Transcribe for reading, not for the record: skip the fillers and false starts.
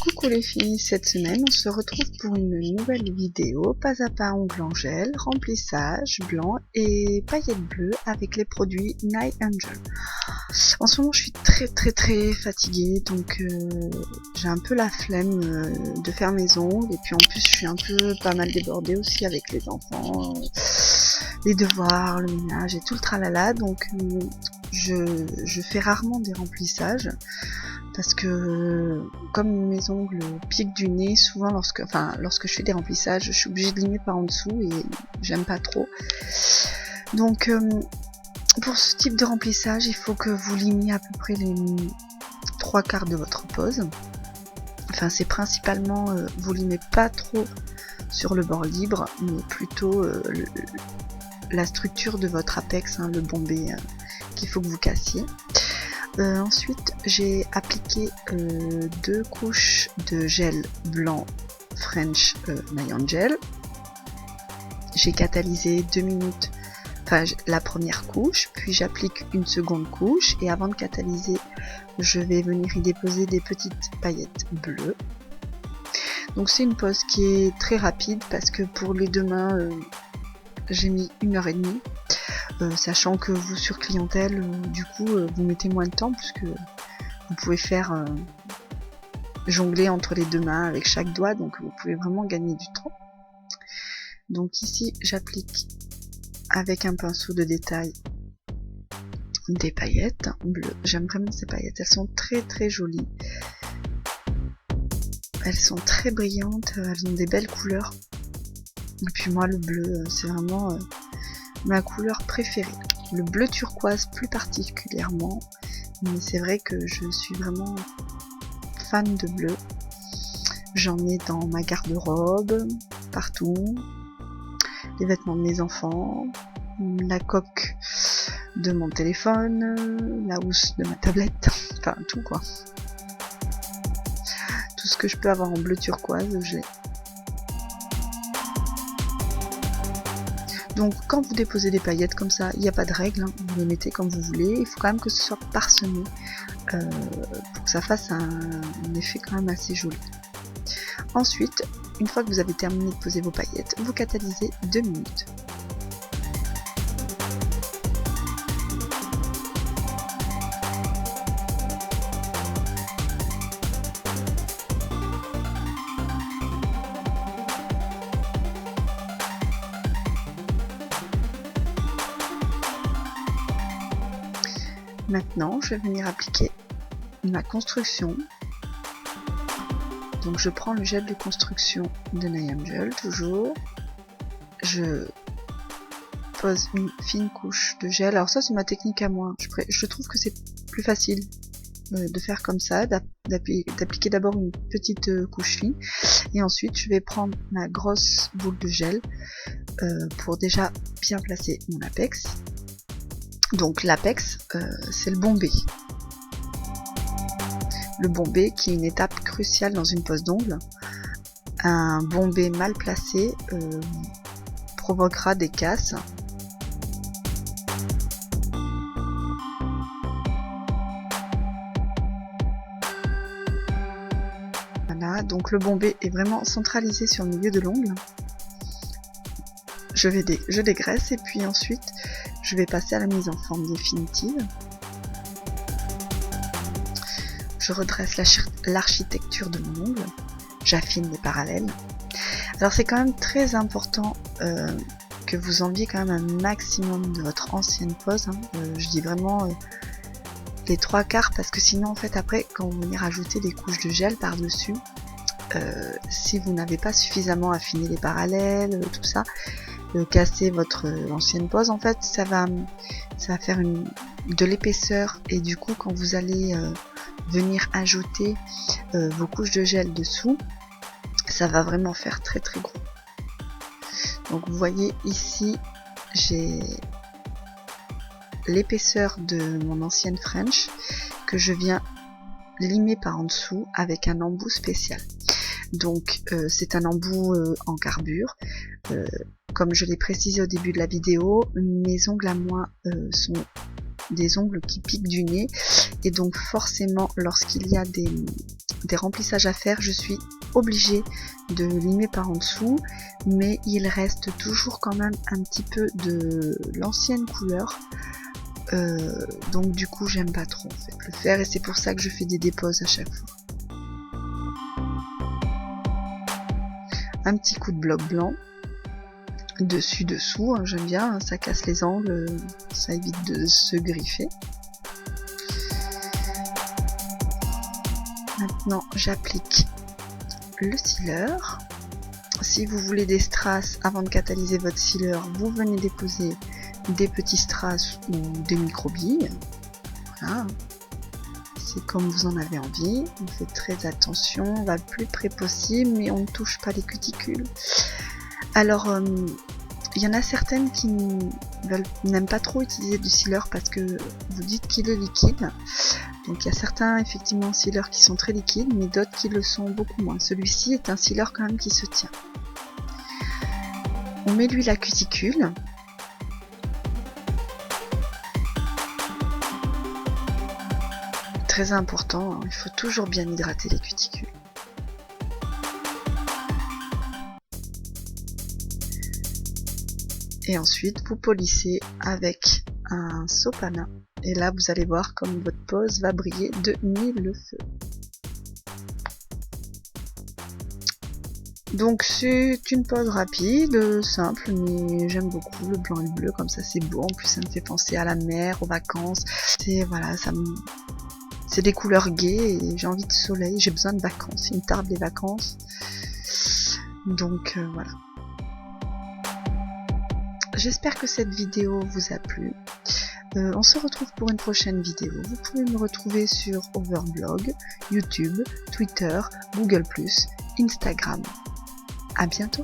Coucou les filles, cette semaine on se retrouve pour une nouvelle vidéo pas à pas ongles en gel, remplissage blanc et paillettes bleues avec les produits Night Angel. En ce moment je suis très fatiguée, donc j'ai un peu la flemme de faire mes ongles, et puis en plus je suis un peu pas mal débordée aussi avec les enfants, les devoirs, le ménage et tout le tralala, donc je fais rarement des remplissages. Parce que comme mes ongles piquent du nez, souvent lorsque je fais des remplissages, je suis obligée de limer par en dessous et j'aime pas trop. Donc pour ce type de remplissage, il faut que vous limiez à peu près les 3/4 de votre pose. Enfin, c'est principalement, vous limez pas trop sur le bord libre, mais plutôt la structure de votre apex, le bombé qu'il faut que vous cassiez. Ensuite, j'ai appliqué 2 couches de gel blanc French Night Angel. J'ai catalysé 2 minutes, la première couche, puis j'applique une seconde couche, et avant de catalyser, je vais venir y déposer des petites paillettes bleues. Donc c'est une pose qui est très rapide, parce que pour les 2 mains, j'ai mis 1h30. Sachant que vous, sur clientèle, du coup vous mettez moins de temps, puisque vous pouvez faire jongler entre les 2 mains avec chaque doigt, donc vous pouvez vraiment gagner du temps. Donc ici j'applique avec un pinceau de détail des paillettes bleues. J'aime vraiment ces paillettes, elles sont très jolies, elles sont très brillantes, elles ont des belles couleurs, et puis moi le bleu c'est vraiment ma couleur préférée, le bleu turquoise plus particulièrement, mais c'est vrai que je suis vraiment fan de bleu. J'en ai dans ma garde-robe, partout, les vêtements de mes enfants, la coque de mon téléphone, la housse de ma tablette, enfin tout quoi. Tout ce que je peux avoir en bleu turquoise, je l'ai. Donc quand vous déposez des paillettes comme ça, il n'y a pas de règle, vous les mettez comme vous voulez, il faut quand même que ce soit parsemé pour que ça fasse un effet quand même assez joli. Ensuite, une fois que vous avez terminé de poser vos paillettes, vous catalysez 2 minutes. Maintenant, je vais venir appliquer ma construction. Donc je prends le gel de construction de Night Angel, toujours. Je pose une fine couche de gel. Alors ça c'est ma technique à moi. Je trouve que c'est plus facile de faire comme ça, d'appliquer d'abord une petite couche fine. Et ensuite je vais prendre ma grosse boule de gel pour déjà bien placer mon apex. Donc l'apex, c'est le bombé. Le bombé qui est une étape cruciale dans une pose d'ongles. Un bombé mal placé provoquera des casses. Voilà, donc le bombé est vraiment centralisé sur le milieu de l'ongle. Je dégraisse et puis ensuite je vais passer à la mise en forme définitive. Je redresse l'architecture de mon ongle, j'affine les parallèles. Alors c'est quand même très important que vous enleviez quand même un maximum de votre ancienne pose. Je dis vraiment les 3/4, parce que sinon en fait après quand vous venez rajouter des couches de gel par dessus, si vous n'avez pas suffisamment affiné les parallèles, tout ça, casser votre ancienne pose, en fait ça va faire de l'épaisseur, et du coup quand vous allez venir ajouter vos couches de gel dessous, ça va vraiment faire très gros. Donc vous voyez ici j'ai l'épaisseur de mon ancienne French que je viens limer par en dessous avec un embout spécial. Donc c'est un embout en carbure. Comme je l'ai précisé au début de la vidéo, mes ongles à moi sont des ongles qui piquent du nez, et donc forcément lorsqu'il y a des remplissages à faire, je suis obligée de limer par en dessous, mais il reste toujours quand même un petit peu de l'ancienne couleur. Donc du coup j'aime pas trop en fait le faire, et c'est pour ça que je fais des déposes à chaque fois. Un petit coup de bloc blanc dessus dessous, hein, j'aime bien, hein, ça casse les angles, ça évite de se griffer. Maintenant j'applique le sealer. Si vous voulez des strass avant de catalyser votre sealer, vous venez déposer des petits strass ou des microbilles. Voilà, c'est comme vous en avez envie. On fait très attention, on va le plus près possible, mais on ne touche pas les cuticules. Alors il y en a certaines qui n'aiment pas trop utiliser du sealer parce que vous dites qu'il est liquide. Donc il y a certains effectivement sealers qui sont très liquides, mais d'autres qui le sont beaucoup moins. Celui-ci est un sealer quand même qui se tient. On met l'huile à cuticule. Très important, hein, il faut toujours bien hydrater les cuticules. Et ensuite vous polissez avec un sopalin. Et là vous allez voir comme votre pose va briller de mille feux. Donc c'est une pose rapide, simple, mais j'aime beaucoup le blanc et le bleu, comme ça c'est beau. En plus ça me fait penser à la mer, aux vacances. C'est voilà, c'est des couleurs gaies et j'ai envie de soleil, j'ai besoin de vacances. Il me tarde les vacances. Donc voilà. J'espère que cette vidéo vous a plu. On se retrouve pour une prochaine vidéo. Vous pouvez me retrouver sur Overblog, YouTube, Twitter, Google+, Instagram. À bientôt!